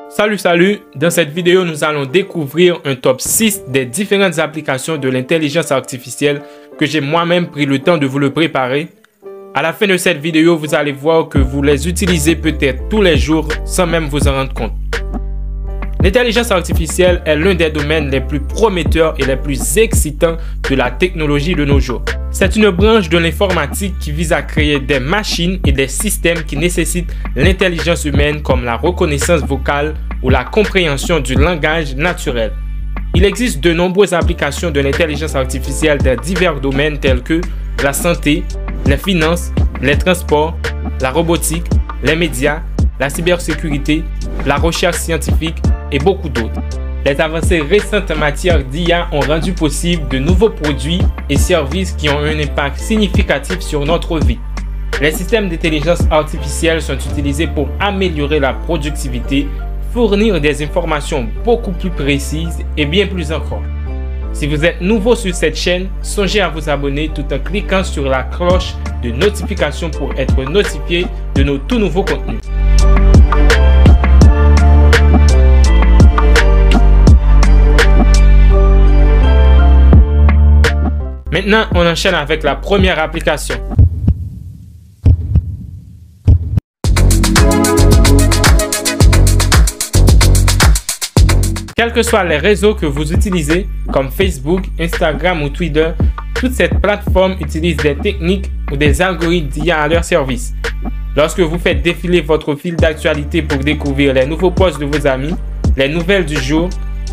Salut! Dans cette vidéo, nous allons découvrir un top 6 des différentes applications de l'intelligence artificielle que j'ai moi-même pris le temps de vous le préparer. À la fin de cette vidéo, vous allez voir que vous les utilisez peut-être tous les jours sans même vous en rendre compte. L'intelligence artificielle est l'un des domaines les plus prometteurs et les plus excitants de la technologie de nos jours. C'est une branche de l'informatique qui vise à créer des machines et des systèmes qui nécessitent l'intelligence humaine comme la reconnaissance vocale ou la compréhension du langage naturel. Il existe de nombreuses applications de l'intelligence artificielle dans divers domaines tels que la santé, les finances, les transports, la robotique, les médias, la cybersécurité, la recherche scientifique et beaucoup d'autres. Les avancées récentes en matière d'IA ont rendu possible de nouveaux produits et services qui ont un impact significatif sur notre vie. Les systèmes d'intelligence artificielle sont utilisés pour améliorer la productivité, fournir des informations beaucoup plus précises et bien plus encore. Si vous êtes nouveau sur cette chaîne, songez à vous abonner tout en cliquant sur la cloche de notification pour être notifié de nos tout nouveaux contenus. Maintenant, on enchaîne avec la première application. Quels que soient les réseaux que vous utilisez, comme Facebook, Instagram ou Twitter, toutes ces plateformes utilisent des techniques ou des algorithmes d'IA à leur service. Lorsque vous faites défiler votre fil d'actualité pour découvrir les nouveaux posts de vos amis, les nouvelles du jour,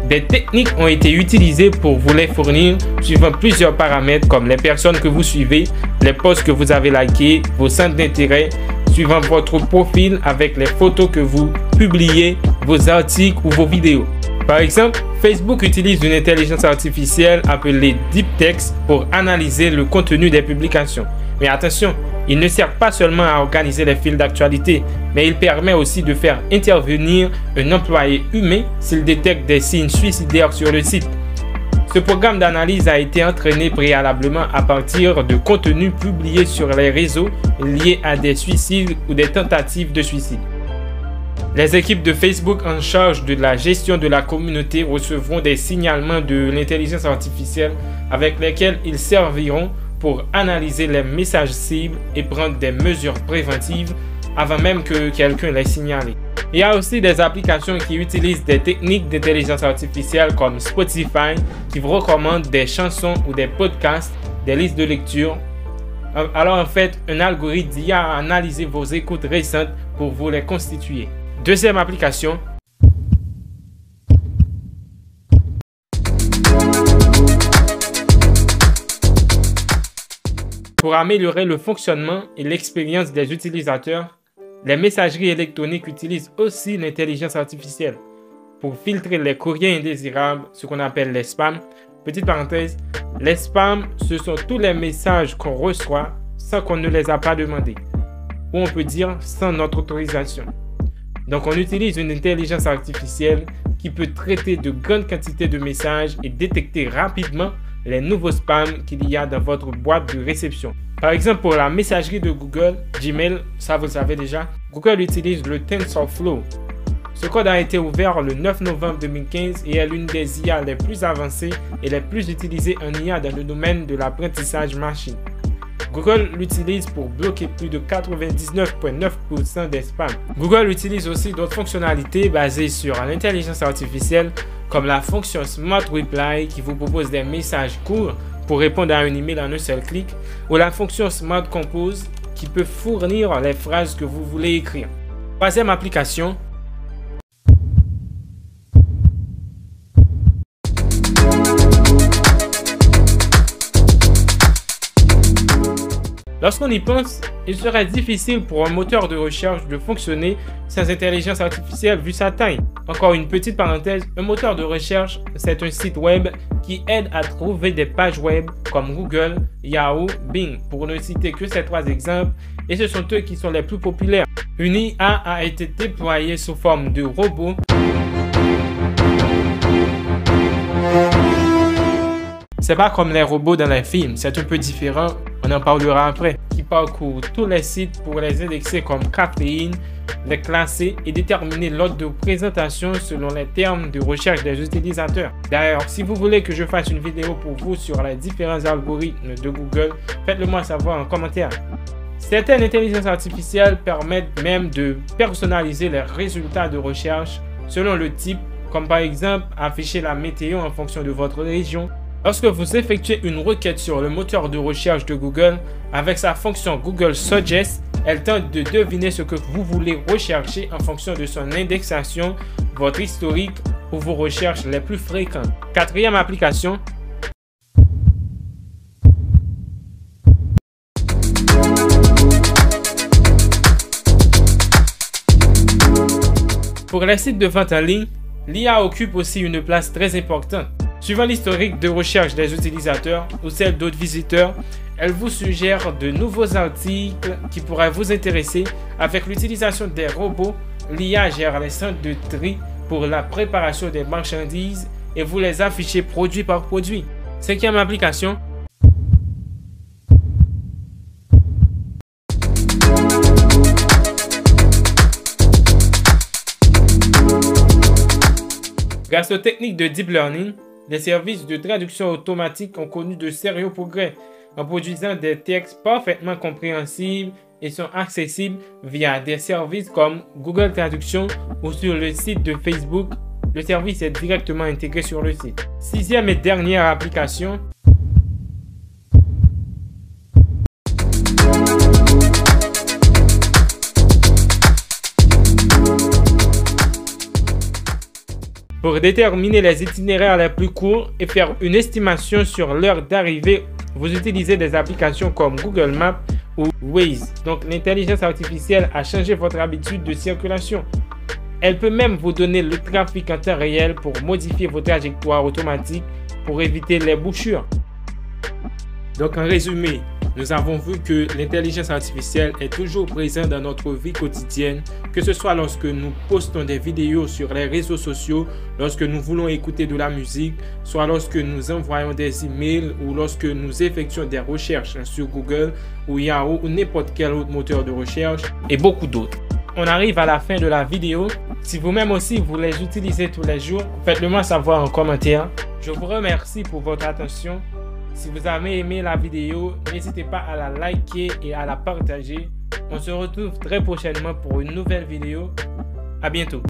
des techniques ont été utilisées pour vous les fournir suivant plusieurs paramètres comme les personnes que vous suivez, les posts que vous avez likés, vos centres d'intérêt, suivant votre profil avec les photos que vous publiez, vos articles ou vos vidéos. Par exemple, Facebook utilise une intelligence artificielle appelée Deep Text pour analyser le contenu des publications. Mais attention, il ne sert pas seulement à organiser les fils d'actualité, mais il permet aussi de faire intervenir un employé humain s'il détecte des signes suicidaires sur le site. Ce programme d'analyse a été entraîné préalablement à partir de contenus publiés sur les réseaux liés à des suicides ou des tentatives de suicide. Les équipes de Facebook en charge de la gestion de la communauté recevront des signalements de l'intelligence artificielle avec lesquels ils serviront pour analyser les messages cibles et prendre des mesures préventives avant même que quelqu'un les signale. Il y a aussi des applications qui utilisent des techniques d'intelligence artificielle comme Spotify qui vous recommandent des chansons ou des podcasts, des listes de lecture. Alors en fait, un algorithme d'IA a analysé vos écoutes récentes pour vous les constituer. Deuxième application. Pour améliorer le fonctionnement et l'expérience des utilisateurs, les messageries électroniques utilisent aussi l'intelligence artificielle pour filtrer les courriers indésirables, ce qu'on appelle les spams. Petite parenthèse, les spams, ce sont tous les messages qu'on reçoit sans qu'on ne les a pas demandés, ou on peut dire sans notre autorisation. Donc, on utilise une intelligence artificielle qui peut traiter de grandes quantités de messages et détecter rapidement les nouveaux spams qu'il y a dans votre boîte de réception. Par exemple, pour la messagerie de Google, Gmail, ça vous le savez déjà, Google utilise le TensorFlow. Ce code a été ouvert le 9 novembre 2015 et est l'une des IA les plus avancées et les plus utilisées en IA dans le domaine de l'apprentissage machine. Google l'utilise pour bloquer plus de 99,9% des spams. Google utilise aussi d'autres fonctionnalités basées sur l'intelligence artificielle comme la fonction Smart Reply qui vous propose des messages courts pour répondre à un email en un seul clic ou la fonction Smart Compose qui peut fournir les phrases que vous voulez écrire. Troisième application. Lorsqu'on y pense, il serait difficile pour un moteur de recherche de fonctionner sans intelligence artificielle vu sa taille. Encore une petite parenthèse, un moteur de recherche, c'est un site web qui aide à trouver des pages web comme Google, Yahoo, Bing, pour ne citer que ces trois exemples, et ce sont eux qui sont les plus populaires. Une IA a été déployée sous forme de robot. C'est pas comme les robots dans les films, c'est un peu différent, on en parlera après, qui parcourt tous les sites pour les indexer comme caféine, les classer et déterminer l'ordre de présentation selon les termes de recherche des utilisateurs. D'ailleurs, si vous voulez que je fasse une vidéo pour vous sur les différents algorithmes de Google, faites-le moi savoir en commentaire. Certaines intelligences artificielles permettent même de personnaliser les résultats de recherche selon le type, comme par exemple afficher la météo en fonction de votre région. Lorsque vous effectuez une requête sur le moteur de recherche de Google, avec sa fonction Google Suggest, elle tente de deviner ce que vous voulez rechercher en fonction de son indexation, votre historique ou vos recherches les plus fréquentes. Quatrième application. Pour les sites de vente en ligne, l'IA occupe aussi une place très importante. Suivant l'historique de recherche des utilisateurs ou celle d'autres visiteurs, elle vous suggère de nouveaux articles qui pourraient vous intéresser. Avec l'utilisation des robots, l'IA gère les centres de tri pour la préparation des marchandises et vous les affichez produit par produit. Cinquième application. Grâce aux techniques de deep learning, les services de traduction automatique ont connu de sérieux progrès en produisant des textes parfaitement compréhensibles et sont accessibles via des services comme Google Traduction ou sur le site de Facebook. Le service est directement intégré sur le site. Sixième et dernière application. Pour déterminer les itinéraires les plus courts et faire une estimation sur l'heure d'arrivée, vous utilisez des applications comme Google Maps ou Waze. Donc l'intelligence artificielle a changé votre habitude de circulation. Elle peut même vous donner le trafic en temps réel pour modifier vos trajectoires automatiques pour éviter les bouchures. Donc en résumé, nous avons vu que l'intelligence artificielle est toujours présente dans notre vie quotidienne, que ce soit lorsque nous postons des vidéos sur les réseaux sociaux, lorsque nous voulons écouter de la musique, soit lorsque nous envoyons des emails ou lorsque nous effectuons des recherches sur Google ou Yahoo ou n'importe quel autre moteur de recherche et beaucoup d'autres. On arrive à la fin de la vidéo. Si vous-même aussi vous les utilisez tous les jours, faites-le moi savoir en commentaire. Je vous remercie pour votre attention. Si vous avez aimé la vidéo, n'hésitez pas à la liker et à la partager. On se retrouve très prochainement pour une nouvelle vidéo. À bientôt.